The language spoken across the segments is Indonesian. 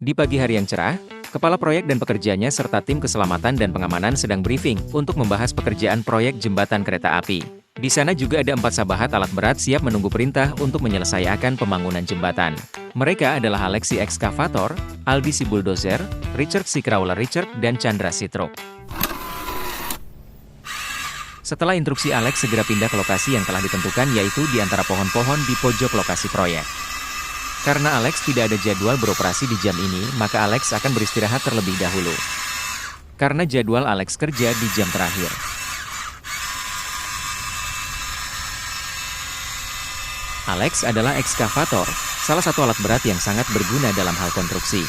Di pagi hari yang cerah, kepala proyek dan pekerjanya serta tim keselamatan dan pengamanan sedang briefing untuk membahas pekerjaan proyek jembatan kereta api. Di sana juga ada 4 sahabat alat berat siap menunggu perintah untuk menyelesaikan pembangunan jembatan. Mereka adalah Alex si ekskavator, Aldi si bulldozer, Richard si crawler Richard, dan Chandra si truk. Setelah instruksi Alex segera pindah ke lokasi yang telah ditentukan yaitu di antara pohon-pohon di pojok lokasi proyek. Karena Alex tidak ada jadwal beroperasi di jam ini, maka Alex akan beristirahat terlebih dahulu. Karena jadwal Alex kerja di jam terakhir. Alex adalah ekskavator, salah satu alat berat yang sangat berguna dalam hal konstruksi.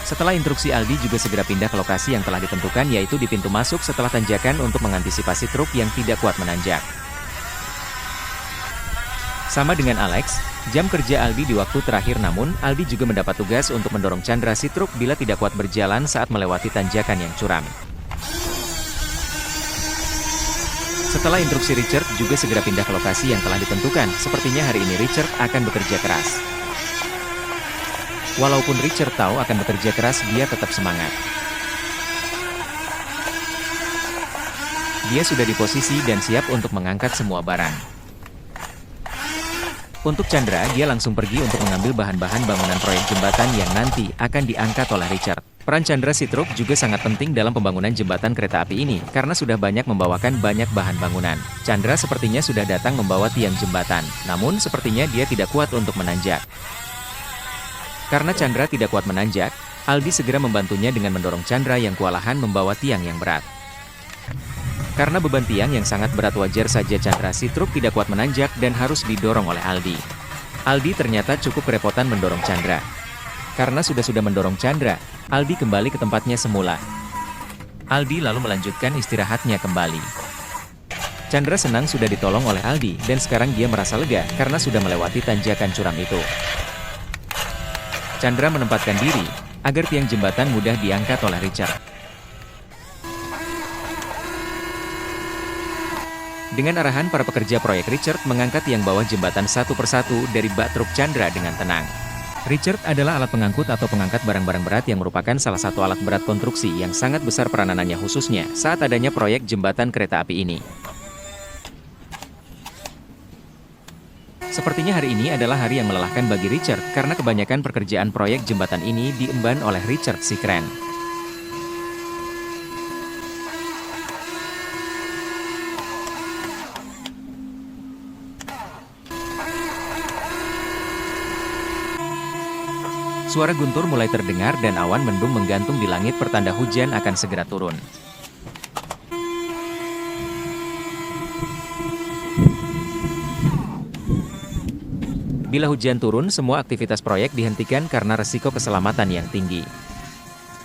Setelah instruksi Aldi juga segera pindah ke lokasi yang telah ditentukan yaitu di pintu masuk setelah tanjakan untuk mengantisipasi truk yang tidak kuat menanjak. Sama dengan Alex, jam kerja Aldi di waktu terakhir namun, Aldi juga mendapat tugas untuk mendorong Chandra si truk bila tidak kuat berjalan saat melewati tanjakan yang curam. Setelah instruksi Richard juga segera pindah ke lokasi yang telah ditentukan, sepertinya hari ini Richard akan bekerja keras. Walaupun Richard tahu akan bekerja keras, dia tetap semangat. Dia sudah di posisi dan siap untuk mengangkat semua barang. Untuk Chandra, dia langsung pergi untuk mengambil bahan-bahan bangunan proyek jembatan yang nanti akan diangkat oleh Richard. Peran Chandra si truk juga sangat penting dalam pembangunan jembatan kereta api ini, karena sudah banyak membawakan banyak bahan bangunan. Chandra sepertinya sudah datang membawa tiang jembatan, namun sepertinya dia tidak kuat untuk menanjak. Karena Chandra tidak kuat menanjak, Aldi segera membantunya dengan mendorong Chandra yang kewalahan membawa tiang yang berat. Karena beban tiang yang sangat berat wajar saja Chandra si truk tidak kuat menanjak dan harus didorong oleh Aldi. Aldi ternyata cukup kerepotan mendorong Chandra. Karena sudah mendorong Chandra, Aldi kembali ke tempatnya semula. Aldi lalu melanjutkan istirahatnya kembali. Chandra senang sudah ditolong oleh Aldi dan sekarang dia merasa lega karena sudah melewati tanjakan curam itu. Chandra menempatkan diri agar tiang jembatan mudah diangkat oleh Richard. Dengan arahan para pekerja proyek, Richard mengangkat tiang bawah jembatan satu persatu dari bak truk Chandra dengan tenang. Richard adalah alat pengangkut atau pengangkat barang-barang berat yang merupakan salah satu alat berat konstruksi yang sangat besar peranannya khususnya saat adanya proyek jembatan kereta api ini. Sepertinya hari ini adalah hari yang melelahkan bagi Richard karena kebanyakan pekerjaan proyek jembatan ini diemban oleh Richard si keren. Suara guntur mulai terdengar dan awan mendung menggantung di langit pertanda hujan akan segera turun. Bila hujan turun, semua aktivitas proyek dihentikan karena resiko keselamatan yang tinggi.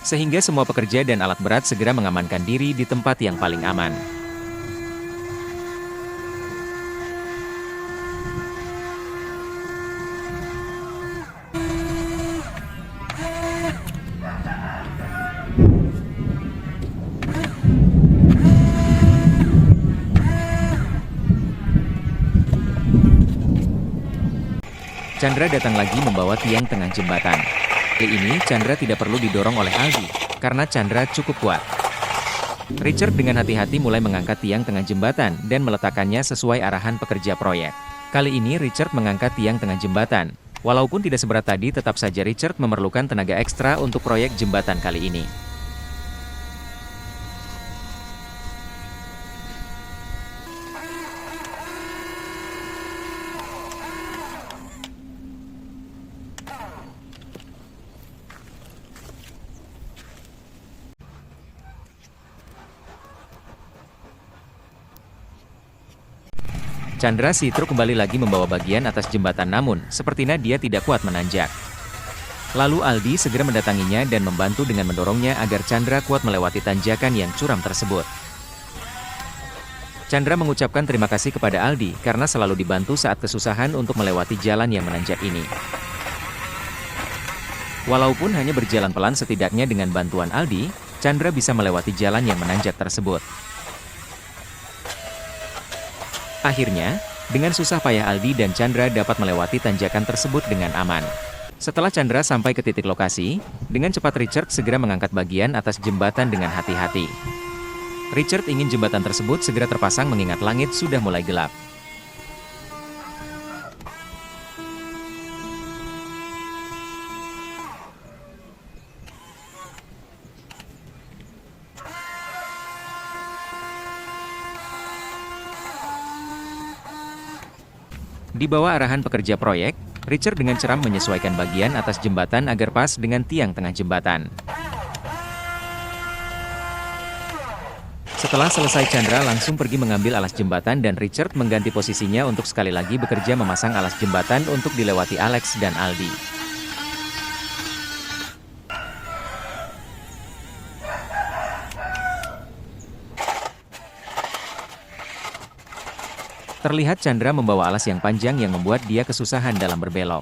Sehingga semua pekerja dan alat berat segera mengamankan diri di tempat yang paling aman. Chandra datang lagi membawa tiang tengah jembatan. Kali ini Chandra tidak perlu didorong oleh Aldi, karena Chandra cukup kuat. Richard dengan hati-hati mulai mengangkat tiang tengah jembatan dan meletakkannya sesuai arahan pekerja proyek. Kali ini Richard mengangkat tiang tengah jembatan. Walaupun tidak seberat tadi, tetap saja Richard memerlukan tenaga ekstra untuk proyek jembatan kali ini. Chandra si truk kembali lagi membawa bagian atas jembatan namun, sepertinya dia tidak kuat menanjak. Lalu Aldi segera mendatanginya dan membantu dengan mendorongnya agar Chandra kuat melewati tanjakan yang curam tersebut. Chandra mengucapkan terima kasih kepada Aldi karena selalu dibantu saat kesusahan untuk melewati jalan yang menanjak ini. Walaupun hanya berjalan pelan, setidaknya dengan bantuan Aldi, Chandra bisa melewati jalan yang menanjak tersebut. Akhirnya, Dengan susah payah Aldi dan Chandra dapat melewati tanjakan tersebut dengan aman. Setelah Chandra sampai ke titik lokasi, dengan cepat Richard segera mengangkat bagian atas jembatan dengan hati-hati. Richard ingin jembatan tersebut segera terpasang mengingat langit sudah mulai gelap. Di bawah arahan pekerja proyek, Richard dengan ceram menyesuaikan bagian atas jembatan agar pas dengan tiang tengah jembatan. Setelah selesai, Chandra langsung pergi mengambil alas jembatan dan Richard mengganti posisinya untuk sekali lagi bekerja memasang alas jembatan untuk dilewati Alex dan Aldi. Terlihat Chandra membawa alas yang panjang yang membuat dia kesusahan dalam berbelok.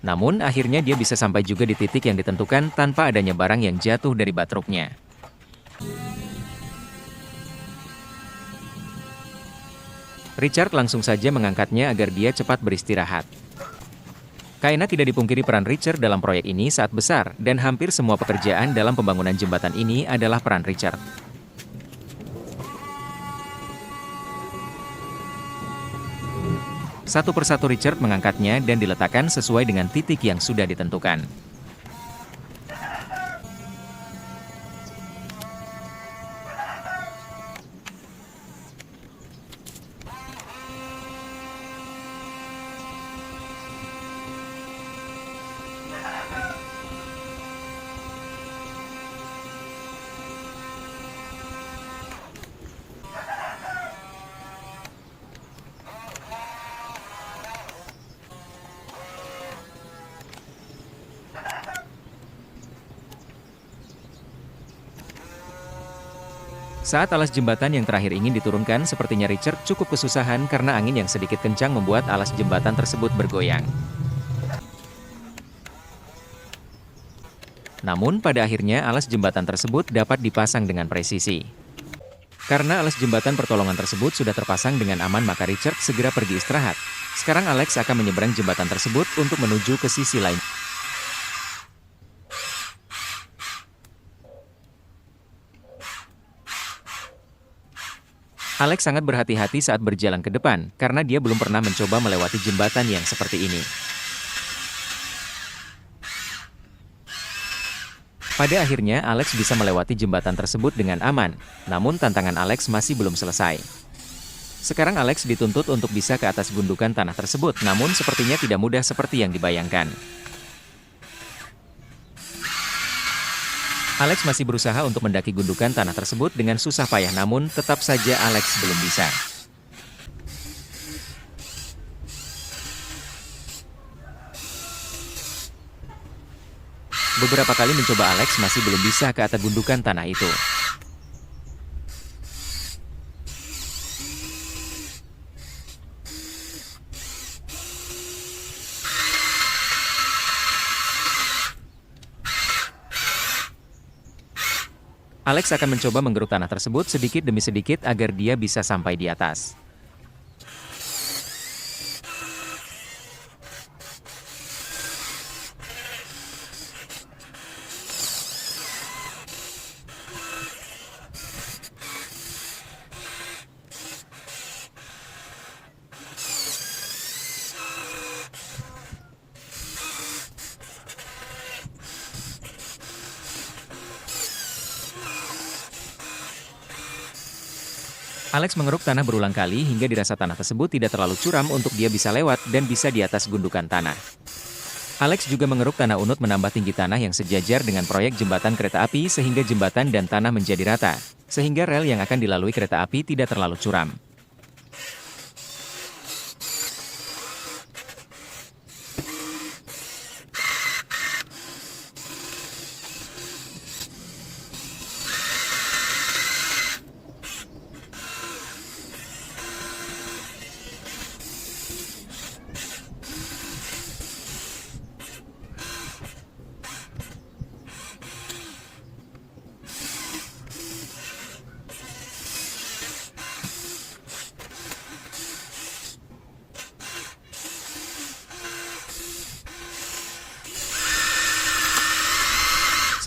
Namun akhirnya dia bisa sampai juga di titik yang ditentukan tanpa adanya barang yang jatuh dari bak truknya. Richard langsung saja mengangkatnya agar dia cepat beristirahat. Karena tidak dipungkiri peran Richard dalam proyek ini saat besar, dan hampir semua pekerjaan dalam pembangunan jembatan ini adalah peran Richard. Satu persatu Richard mengangkatnya dan diletakkan sesuai dengan titik yang sudah ditentukan. Saat alas jembatan yang terakhir ingin diturunkan, sepertinya Richard cukup kesusahan karena angin yang sedikit kencang membuat alas jembatan tersebut bergoyang. Namun pada akhirnya alas jembatan tersebut dapat dipasang dengan presisi. Karena alas jembatan pertolongan tersebut sudah terpasang dengan aman, maka Richard segera pergi istirahat. Sekarang Alex akan menyeberang jembatan tersebut untuk menuju ke sisi lain. Alex sangat berhati-hati saat berjalan ke depan, karena dia belum pernah mencoba melewati jembatan yang seperti ini. Pada akhirnya, Alex bisa melewati jembatan tersebut dengan aman, namun tantangan Alex masih belum selesai. Sekarang Alex dituntut untuk bisa ke atas gundukan tanah tersebut, namun sepertinya tidak mudah seperti yang dibayangkan. Alex masih berusaha untuk mendaki gundukan tanah tersebut dengan susah payah, namun tetap saja Alex belum bisa. Beberapa kali mencoba, Alex masih belum bisa ke atas gundukan tanah itu. Alex akan mencoba menggeruk tanah tersebut sedikit demi sedikit agar dia bisa sampai di atas. Alex mengeruk tanah berulang kali hingga dirasa tanah tersebut tidak terlalu curam untuk dia bisa lewat dan bisa di atas gundukan tanah. Alex juga mengeruk tanah unut menambah tinggi tanah yang sejajar dengan proyek jembatan kereta api sehingga jembatan dan tanah menjadi rata, sehingga rel yang akan dilalui kereta api tidak terlalu curam.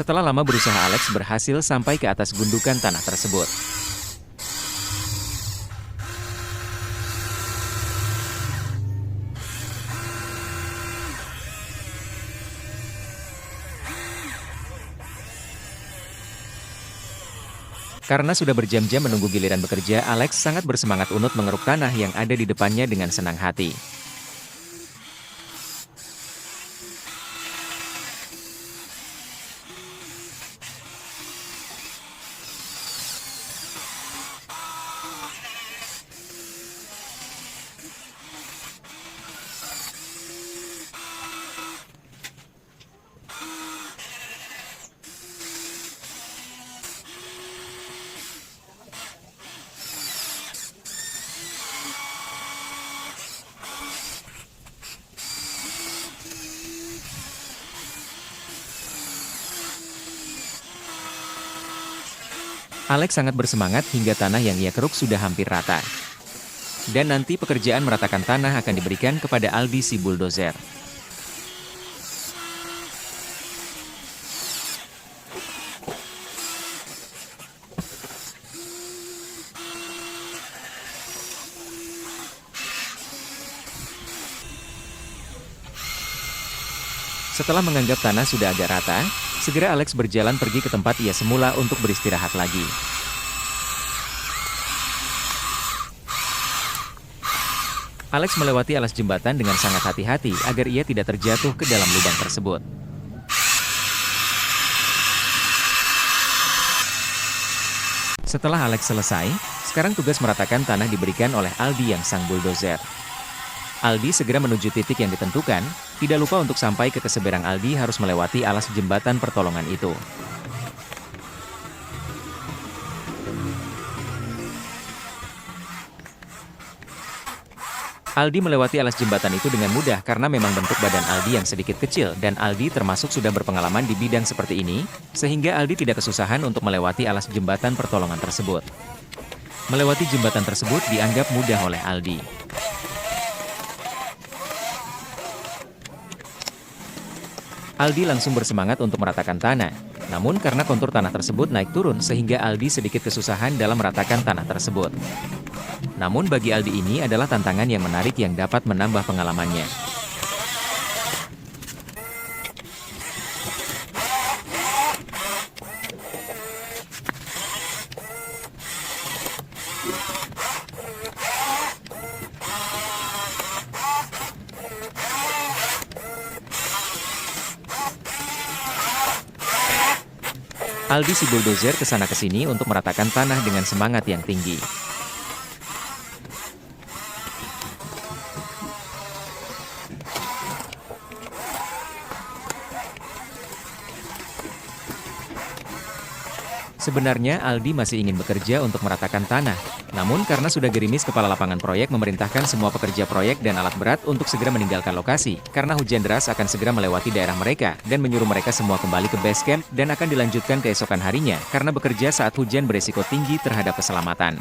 Setelah lama berusaha, Alex berhasil sampai ke atas gundukan tanah tersebut. Karena sudah berjam-jam menunggu giliran bekerja, Alex sangat bersemangat untuk mengeruk tanah yang ada di depannya dengan senang hati. Alex sangat bersemangat hingga tanah yang ia keruk sudah hampir rata. Dan nanti pekerjaan meratakan tanah akan diberikan kepada Aldi si bulldozer. Setelah menganggap tanah sudah agak rata, segera Alex berjalan pergi ke tempat ia semula untuk beristirahat lagi. Alex melewati alas jembatan dengan sangat hati-hati agar ia tidak terjatuh ke dalam lubang tersebut. Setelah Alex selesai, sekarang tugas meratakan tanah diberikan oleh Aldi yang sang bulldozer. Aldi segera menuju titik yang ditentukan, tidak lupa untuk sampai ke keseberang Aldi harus melewati alas jembatan pertolongan itu. Aldi melewati alas jembatan itu dengan mudah karena memang bentuk badan Aldi yang sedikit kecil dan Aldi termasuk sudah berpengalaman di bidang seperti ini, sehingga Aldi tidak kesusahan untuk melewati alas jembatan pertolongan tersebut. Melewati jembatan tersebut dianggap mudah oleh Aldi. Aldi langsung bersemangat untuk meratakan tanah, namun karena kontur tanah tersebut naik turun sehingga Aldi sedikit kesusahan dalam meratakan tanah tersebut. Namun bagi Aldi ini adalah tantangan yang menarik yang dapat menambah pengalamannya. Aldi si bulldozer kesana kesini untuk meratakan tanah dengan semangat yang tinggi. Sebenarnya Aldi masih ingin bekerja untuk meratakan tanah, namun karena sudah gerimis kepala lapangan proyek memerintahkan semua pekerja proyek dan alat berat untuk segera meninggalkan lokasi, karena hujan deras akan segera melewati daerah mereka, dan menyuruh mereka semua kembali ke base camp dan akan dilanjutkan keesokan harinya, karena bekerja saat hujan beresiko tinggi terhadap keselamatan.